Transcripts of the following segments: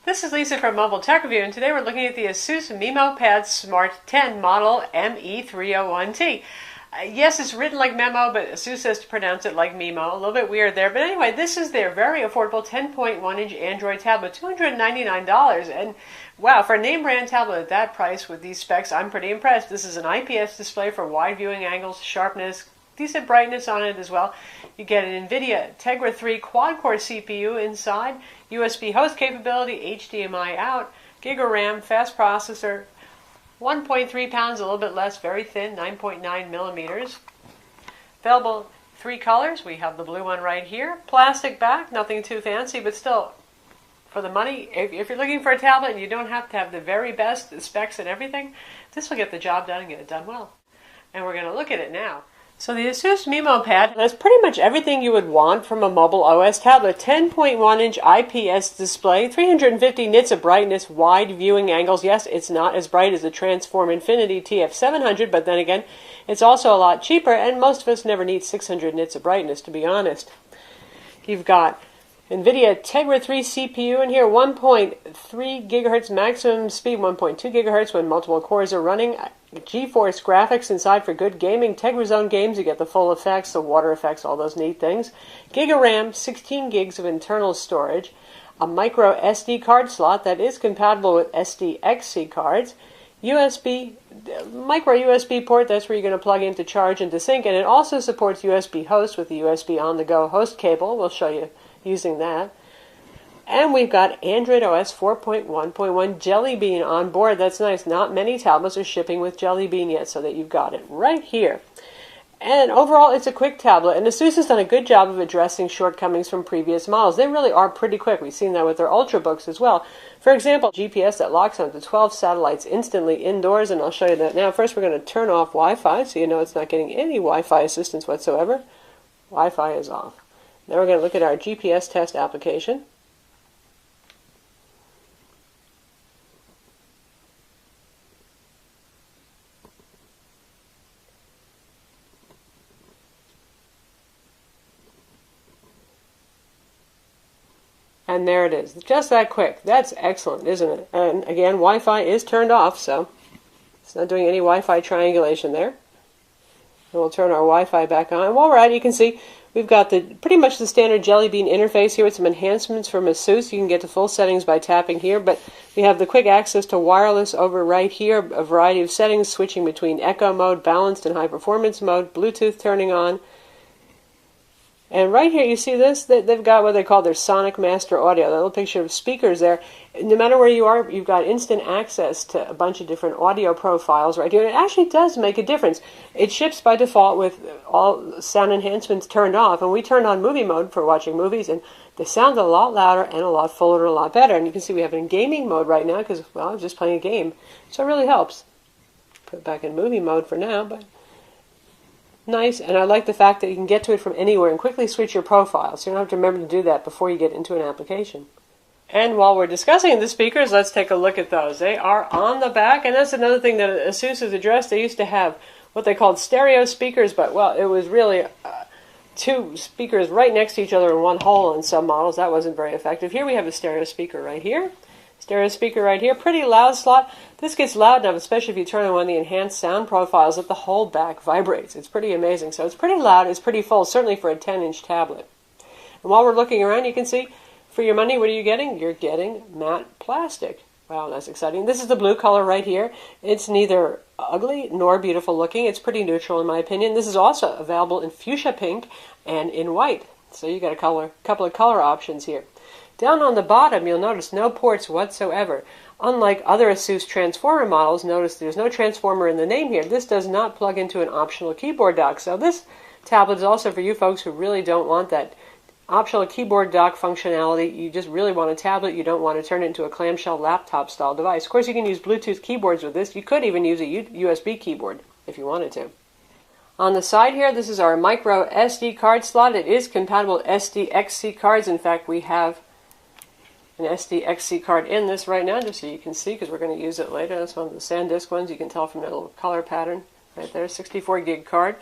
This is Lisa from Mobile Tech Review, and today we're looking at the Asus MeMO Pad Smart 10 model ME301T. Yes, it's written like Memo, but Asus says to pronounce it like MeMO. A little bit weird there. But anyway, this is their very affordable 10.1-inch Android tablet, $299. And wow, for a name brand tablet at that price with these specs, I'm pretty impressed. This is an IPS display for wide viewing angles, sharpness, decent brightness on it as well. You get an NVIDIA Tegra 3 quad-core CPU inside, USB host capability, HDMI out, Giga RAM, fast processor, 1.3 pounds, a little bit less, very thin, 9.9 millimeters. Available 3 colors. We have the blue one right here. Plastic back, nothing too fancy, but still, for the money, if you're looking for a tablet and you don't have to have the very best specs and everything, this will get the job done and get it done well. And we're going to look at it now. So the Asus MeMO Pad has pretty much everything you would want from a mobile OS tablet. 10.1-inch IPS display, 350 nits of brightness, wide viewing angles. Yes, it's not as bright as the Transform Infinity TF700, but then again, it's also a lot cheaper, and most of us never need 600 nits of brightness, to be honest. You've got NVIDIA Tegra 3 CPU in here, 1.3 gigahertz maximum speed, 1.2 gigahertz when multiple cores are running. GeForce graphics inside for good gaming. Tegra Zone games, you get the full effects, the water effects, all those neat things. Giga RAM, 16 gigs of internal storage. A micro SD card slot that is compatible with SDXC cards. USB, micro USB port, that's where you're going to plug in to charge and to sync. And it also supports USB host with the USB on-the-go host cable. We'll show you using that. And we've got Android OS 4.1.1 Jelly Bean on board. That's nice. Not many tablets are shipping with Jelly Bean yet, so that you've got it right here. And overall, it's a quick tablet, and Asus has done a good job of addressing shortcomings from previous models. They really are pretty quick. We've seen that with their Ultrabooks as well. For example, GPS that locks onto 12 satellites instantly indoors, and I'll show you that now. First, we're going to turn off Wi-Fi, so you know it's not getting any Wi-Fi assistance whatsoever. Wi-Fi is off. Now we're going to look at our GPS test application. And there it is. Just that quick. That's excellent, isn't it? And again, Wi-Fi is turned off, so it's not doing any Wi-Fi triangulation there. And we'll turn our Wi-Fi back on. And while we're at it, you can see we've got pretty much the standard Jelly Bean interface here with some enhancements from Asus. You can get to full settings by tapping here, but we have the quick access to wireless over right here, a variety of settings, switching between echo mode, balanced and high performance mode, Bluetooth turning on. And right here, you see this? They've got what they call their Sonic Master Audio, that little picture of speakers there. No matter where you are, you've got instant access to a bunch of different audio profiles right here. And it actually does make a difference. It ships by default with all sound enhancements turned off. And we turned on movie mode for watching movies, and they sound a lot louder and a lot fuller and a lot better. And you can see we have it in gaming mode right now because, well, I was just playing a game. So it really helps. Put it back in movie mode for now, but nice. And I like the fact that you can get to it from anywhere and quickly switch your profile, so you don't have to remember to do that before you get into an application. And while we're discussing the speakers, let's take a look at those. They are on the back, and that's another thing that Asus has addressed. They used to have what they called stereo speakers, but, well, it was really two speakers right next to each other in one hole in some models. That wasn't very effective. Here we have a stereo speaker right here. Stereo speaker right here. Pretty loud slot. This gets loud enough, especially if you turn on one of the enhanced sound profiles, that the whole back vibrates. It's pretty amazing. So it's pretty loud. It's pretty full, certainly for a 10-inch tablet. And while we're looking around, you can see, for your money, what are you getting? You're getting matte plastic. Wow, that's exciting. This is the blue color right here. It's neither ugly nor beautiful looking. It's pretty neutral in my opinion. This is also available in fuchsia pink and in white. So you got a couple of color options here. Down on the bottom, you'll notice no ports whatsoever. Unlike other Asus Transformer models, notice there's no transformer in the name here. This does not plug into an optional keyboard dock. So this tablet is also for you folks who really don't want that optional keyboard dock functionality. You just really want a tablet. You don't want to turn it into a clamshell laptop style device. Of course, you can use Bluetooth keyboards with this. You could even use a USB keyboard if you wanted to. On the side here, this is our micro SD card slot. It is compatible with SDXC cards. In fact, we have an SDXC card in this right now, just so you can see, because we're going to use it later. That's one of the SanDisk ones. You can tell from the little color pattern right there, 64 gig card.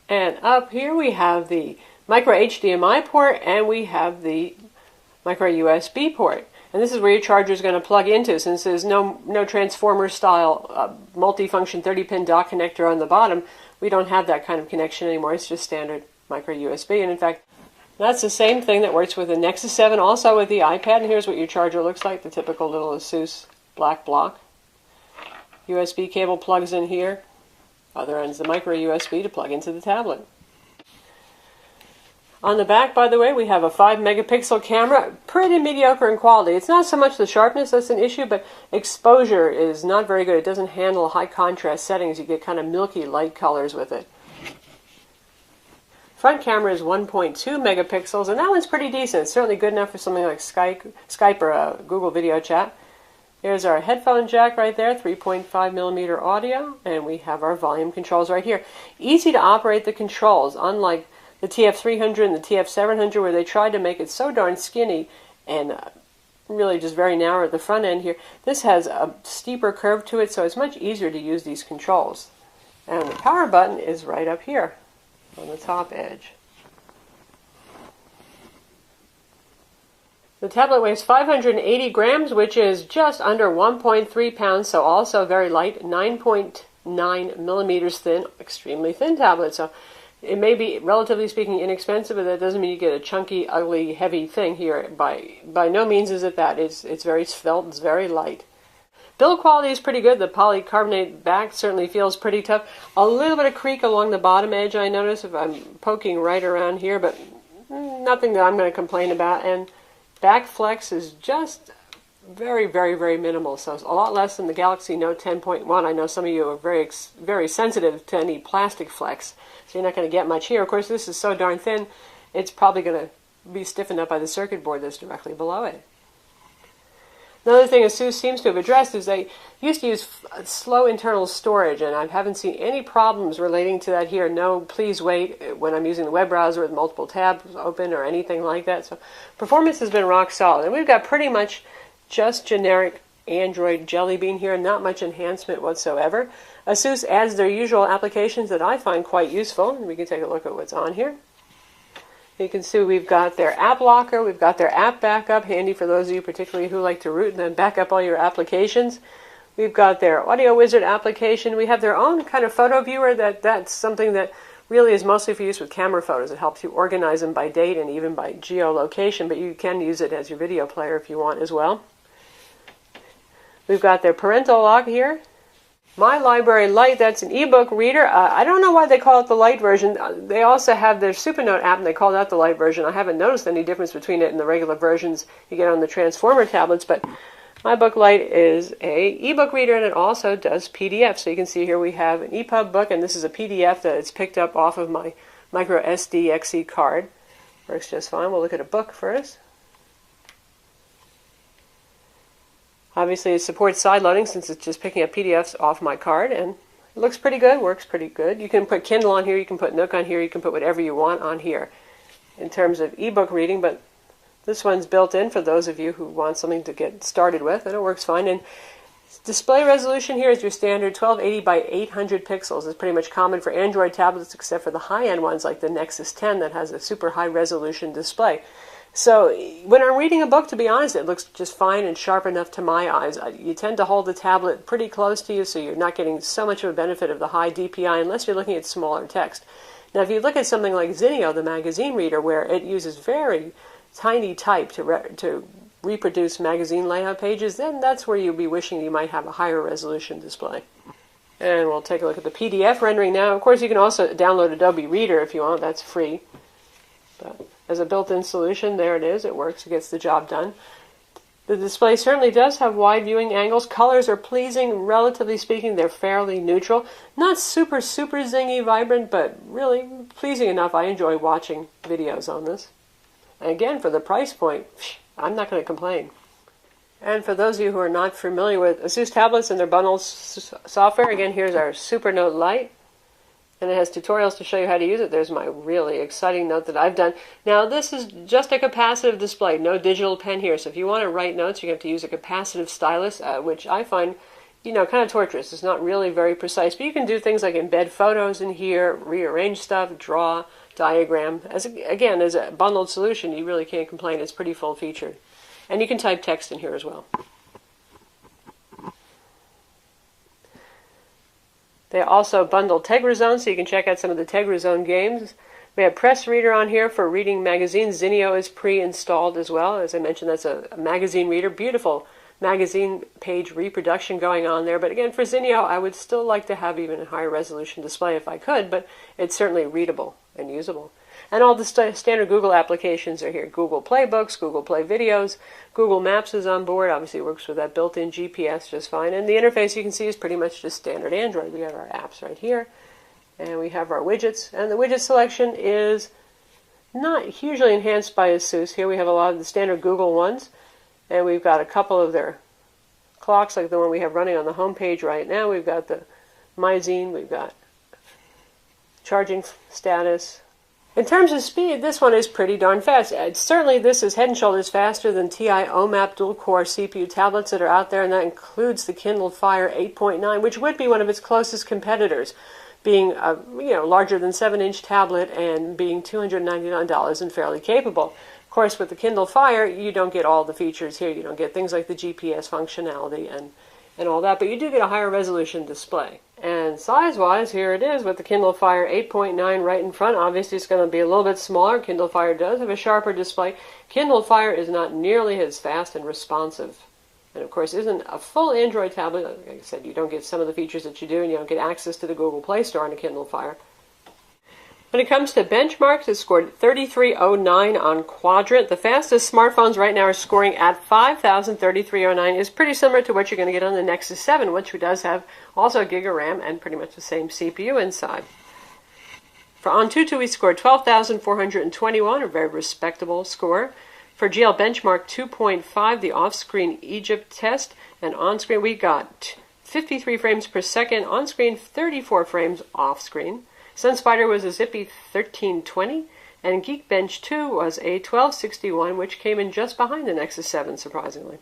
And up here we have the micro HDMI port, and we have the micro USB port. And this is where your charger is going to plug into, since there's no transformer style multifunction 30-pin dock connector on the bottom. We don't have that kind of connection anymore. It's just standard micro USB. And in fact, that's the same thing that works with the Nexus 7, also with the iPad. And here's what your charger looks like, the typical little Asus black block. USB cable plugs in here. Other end's the micro USB to plug into the tablet. On the back, by the way, we have a 5-megapixel camera, pretty mediocre in quality. It's not so much the sharpness that's an issue, but exposure is not very good. It doesn't handle high contrast settings. You get kind of milky light colors with it. Front camera is 1.2 megapixels, and that one's pretty decent. It's certainly good enough for something like Skype or Google Video Chat. There's our headphone jack right there, 3.5 millimeter audio, and we have our volume controls right here. Easy to operate the controls, unlike the TF300 and the TF700, where they tried to make it so darn skinny and really just very narrow at the front end here. This has a steeper curve to it, so it's much easier to use these controls. And the power button is right up here on the top edge. The tablet weighs 580 grams, which is just under 1.3 pounds, so also very light, 9.9 millimeters thin, extremely thin tablet. So it may be, relatively speaking, inexpensive, but that doesn't mean you get a chunky, ugly, heavy thing here. By no means is it that. It's very svelte, it's very light. Build quality is pretty good. The polycarbonate back certainly feels pretty tough. A little bit of creak along the bottom edge, I notice, if I'm poking right around here, but nothing that I'm going to complain about. And back flex is just very, very, very minimal. So it's a lot less than the Galaxy Note 10.1. I know some of you are very, very sensitive to any plastic flex, so you're not going to get much here. Of course, this is so darn thin, it's probably going to be stiffened up by the circuit board that's directly below it. Another thing Asus seems to have addressed is they used to use slow internal storage, and I haven't seen any problems relating to that here. No, please wait when I'm using the web browser with multiple tabs open or anything like that. So performance has been rock solid. And we've got pretty much just generic Android Jelly Bean here, not much enhancement whatsoever. Asus adds their usual applications that I find quite useful. We can take a look at what's on here. You can see we've got their app locker, we've got their app backup, handy for those of you particularly who like to root and then back up all your applications. We've got their Audio Wizard application. We have their own kind of photo viewer. That's something that really is mostly for use with camera photos. It helps you organize them by date and even by geolocation, but you can use it as your video player if you want as well. We've got their parental lock here. My Library Lite, that's an ebook reader. I don't know why they call it the Lite version. They also have their Supernote app, and they call that the Lite version. I haven't noticed any difference between it and the regular versions you get on the Transformer tablets, but my Book Lite is a ebook reader, and it also does PDF. So you can see here we have an EPUB book, and this is a PDF that it's picked up off of my micro SD XE card. Works just fine. We'll look at a book first. Obviously, it supports side loading since it's just picking up PDFs off my card, and it looks pretty good, works pretty good. You can put Kindle on here, you can put Nook on here, you can put whatever you want on here in terms of ebook reading, but this one's built in for those of you who want something to get started with, and it works fine. And display resolution here is your standard 1280 by 800 pixels. It's pretty much common for Android tablets except for the high-end ones like the Nexus 10 that has a super high-resolution display. So when I'm reading a book, to be honest, it looks just fine and sharp enough to my eyes. You tend to hold the tablet pretty close to you, so you're not getting so much of a benefit of the high DPI unless you're looking at smaller text. Now, if you look at something like Zinio, the magazine reader, where it uses very tiny type to reproduce magazine layout pages, then that's where you'll be wishing you might have a higher resolution display. And we'll take a look at the PDF rendering now. Of course, you can also download Adobe Reader if you want. That's free. But as a built-in solution, there it is. It works. It gets the job done. The display certainly does have wide viewing angles. Colors are pleasing. Relatively speaking, they're fairly neutral. Not super, super zingy, vibrant, but really pleasing enough. I enjoy watching videos on this. And again, for the price point, I'm not going to complain. And for those of you who are not familiar with Asus tablets and their bundled software, again, here's our Supernote Lite. And it has tutorials to show you how to use it. There's my really exciting note that I've done. Now, this is just a capacitive display, no digital pen here. So if you want to write notes, you have to use a capacitive stylus, which I find, kind of torturous. It's not really very precise. But you can do things like embed photos in here, rearrange stuff, draw, diagram. Again, as a bundled solution, you really can't complain. It's pretty full-featured. And you can type text in here as well. They also bundle TegraZone, so you can check out some of the TegraZone games. We have Press Reader on here for reading magazines. Zinio is pre-installed as well. As I mentioned, that's a magazine reader. Beautiful magazine page reproduction going on there. But again, for Zinio, I would still like to have even a higher resolution display if I could, but it's certainly readable and usable. And all the standard Google applications are here. Google Play Books, Google Play Videos, Google Maps is on board. Obviously, it works with that built-in GPS just fine. And the interface you can see is pretty much just standard Android. We have our apps right here. And we have our widgets, and the widget selection is not hugely enhanced by Asus. Here we have a lot of the standard Google ones, and we've got a couple of their clocks, like the one we have running on the home page right now. We've got the MyZine, we've got charging status. In terms of speed, this one is pretty darn fast. Certainly this is head and shoulders faster than TI OMAP dual-core CPU tablets that are out there, and that includes the Kindle Fire 8.9, which would be one of its closest competitors, being a larger than 7-inch tablet and being $299 and fairly capable. Of course, with the Kindle Fire, you don't get all the features here. You don't get things like the GPS functionality and all that, but you do get a higher resolution display. And size-wise, here it is with the Kindle Fire 8.9 right in front. Obviously, it's going to be a little bit smaller. Kindle Fire does have a sharper display. Kindle Fire is not nearly as fast and responsive. And of course, isn't a full Android tablet. Like I said, you don't get some of the features that you do, and you don't get access to the Google Play Store on a Kindle Fire. When it comes to benchmarks, it scored 3309 on Quadrant. The fastest smartphones right now are scoring at 5,03309. Is pretty similar to what you're going to get on the Nexus 7, which does have also a gig of RAM and pretty much the same CPU inside. For Antutu, we scored 12,421, a very respectable score. For GL Benchmark 2.5, the off-screen Egypt test, and on-screen we got 53 frames per second, on-screen 34 frames off-screen. SunSpider was a zippy 1320, and Geekbench 2 was a 1261, which came in just behind the Nexus 7, surprisingly.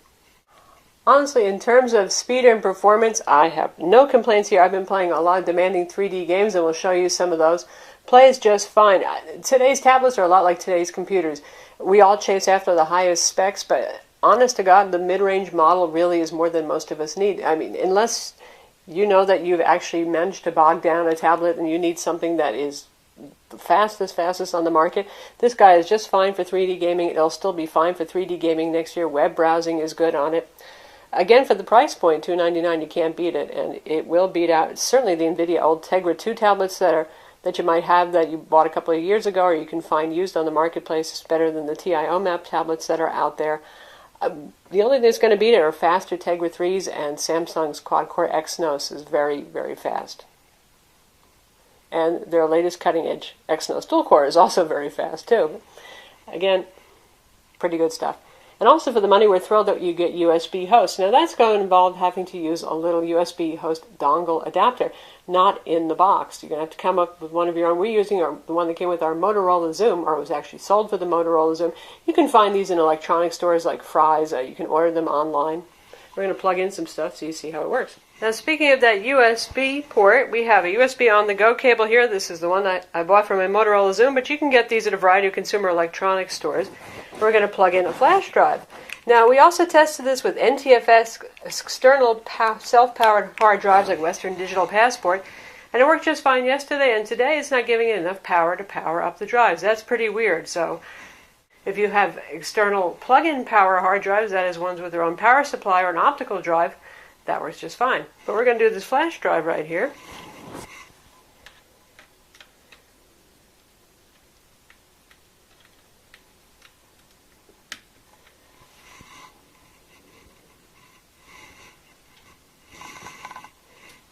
Honestly, in terms of speed and performance, I have no complaints here. I've been playing a lot of demanding 3D games, and we'll show you some of those. Plays just fine. Today's tablets are a lot like today's computers. We all chase after the highest specs, but honest to God, the mid-range model really is more than most of us need. I mean, unless you know that you've actually managed to bog down a tablet and you need something that is the fastest on the market, this guy is just fine for 3D gaming. It'll still be fine for 3D gaming next year. Web browsing is good on it. Again, for the price point, $299, you can't beat it, and it will beat out certainly the NVIDIA old Tegra 2 tablets that you might have that you bought a couple of years ago or you can find used on the marketplace. Is better than the TI OMAP tablets that are out there. The only thing that's going to beat it are faster Tegra 3s, and Samsung's quad-core Exynos is very, very fast. And their latest cutting-edge Exynos dual-core is also very fast, too. Again, pretty good stuff. And also for the money, we're thrilled that you get USB host. Now that's going to involve having to use a little USB host dongle adapter, not in the box. You're going to have to come up with one of your own. We're using the one that came with our Motorola Zoom, or was actually sold for the Motorola Zoom. You can find these in electronic stores like Fry's. You can order them online. We're going to plug in some stuff so you see how it works. Now speaking of that USB port, we have a USB on-the-go cable here. This is the one that I bought from my Motorola Zoom, but you can get these at a variety of consumer electronics stores. We're going to plug in a flash drive. Now we also tested this with NTFS external self-powered hard drives like Western Digital Passport, and it worked just fine yesterday, and today it's not giving it enough power to power up the drives. That's pretty weird. So if you have external plug-in power hard drives, that is ones with their own power supply or an optical drive, that works just fine. But we're going to do this flash drive right here.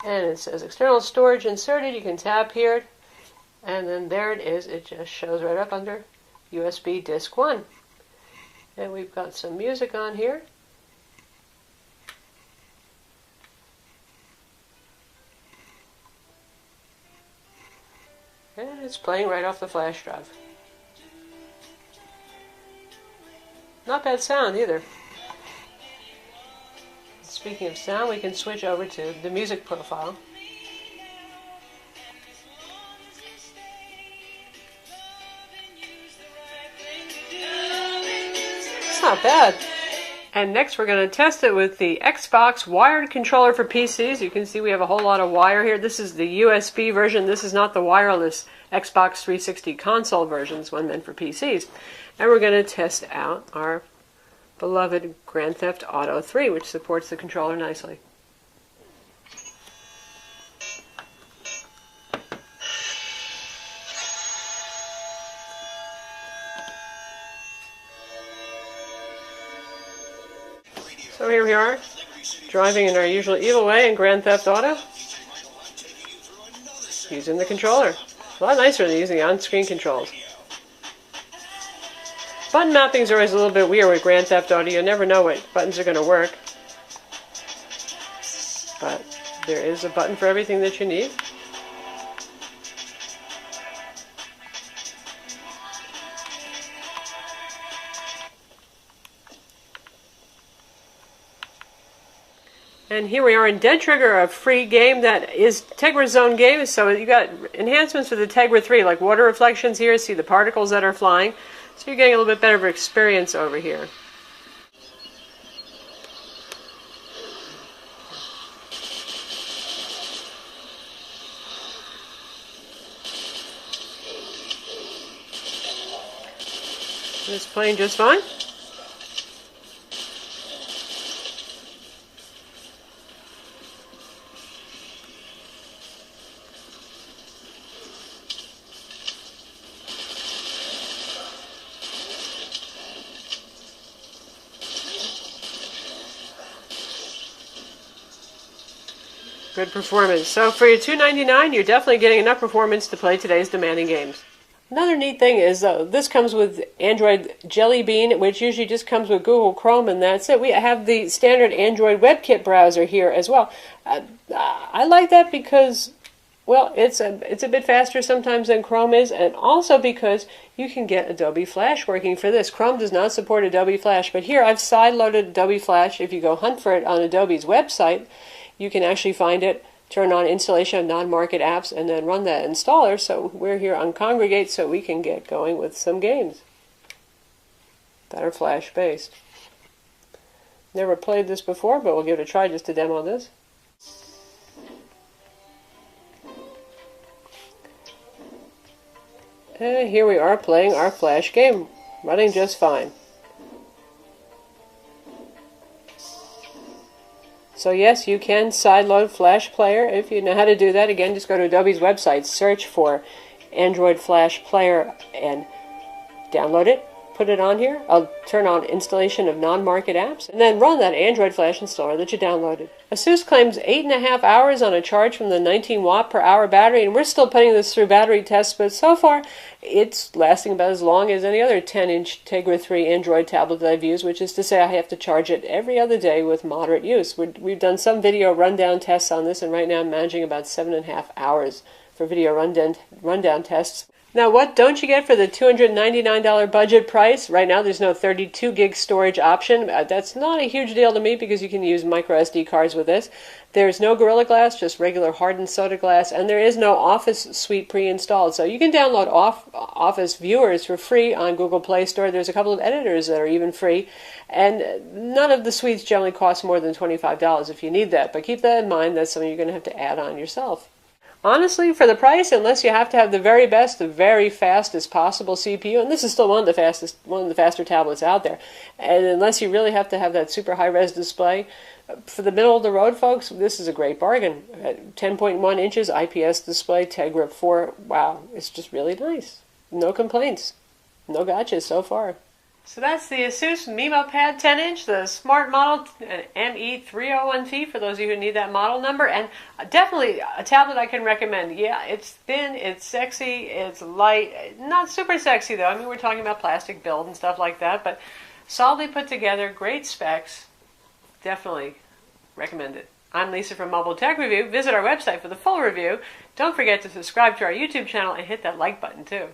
And it says external storage inserted. You can tap here, and then there it is. It just shows right up under USB disk 1. And we've got some music on here. And it's playing right off the flash drive. Not bad sound either. Speaking of sound, we can switch over to the music profile. not bad. And next we're going to test it with the Xbox wired controller for PCs. You can see we have a whole lot of wire here. This is the USB version. This is not the wireless Xbox 360 console version. This one meant for PCs. And we're going to test out our beloved Grand Theft Auto 3, which supports the controller nicely. So here we are, driving in our usual evil way in Grand Theft Auto, using the controller. It's a lot nicer than using on-screen controls. Button mappings are always a little bit weird with Grand Theft Auto. You never know what buttons are going to work. But there is a button for everything that you need. And here we are in Dead Trigger, a free game that is Tegra Zone game. So you got enhancements for the Tegra 3, like water reflections here. See the particles that are flying. So you're getting a little bit better of experience over here. It's playing just fine. Good performance. So for your $2.99, you're definitely getting enough performance to play today's demanding games. Another neat thing is this comes with Android Jelly Bean, which usually just comes with Google Chrome, and that's it. We have the standard Android WebKit browser here as well. I like that because, well, it's a bit faster sometimes than Chrome is, and also because you can get Adobe Flash working for this. Chrome does not support Adobe Flash, but here I've sideloaded Adobe Flash. If you go hunt for it on Adobe's website, you can actually find it, turn on installation of non-market apps, and then run that installer. So we're here on Congregate so we can get going with some games that are Flash-based. Never played this before, but we'll give it a try just to demo this. And here we are playing our Flash game, running just fine. So yes, you can sideload Flash Player if you know how to do that. Again, just go to Adobe's website, search for Android Flash Player, and download it. Put it on here. I'll turn on installation of non-market apps, and then run that Android Flash installer that you downloaded. Asus claims 8.5 hours on a charge from the 19 watt per hour battery, and we're still putting this through battery tests, but so far it's lasting about as long as any other 10-inch Tegra 3 Android tablet that I've used, which is to say I have to charge it every other day with moderate use. We've done some video rundown tests on this, and right now I'm managing about 7.5 hours for video rundown tests. Now, what don't you get for the $299 budget price? Right now, there's no 32 gig storage option. That's not a huge deal to me because you can use micro SD cards with this. There's no Gorilla Glass, just regular hardened soda glass, and there is no Office Suite pre-installed. So you can download Office Viewers for free on Google Play Store. There's a couple of editors that are even free, and none of the suites generally cost more than $25 if you need that. But keep that in mind. That's something you're going to have to add on yourself. Honestly, for the price, unless you have to have the very best, the very fastest possible CPU, and this is still one of the faster tablets out there, and unless you really have to have that super high-res display, for the middle of the road, folks, this is a great bargain. At 10.1 inches IPS display, Tegra 4, wow, it's just really nice. No complaints, no gotchas so far. So that's the Asus MeMO Pad 10-inch, the smart model, ME301T for those of you who need that model number, and definitely a tablet I can recommend. Yeah, it's thin, it's sexy, it's light, not super sexy though. I mean, we're talking about plastic build and stuff like that, but solidly put together, great specs. Definitely recommend it. I'm Lisa from Mobile Tech Review. Visit our website for the full review. Don't forget to subscribe to our YouTube channel and hit that like button too.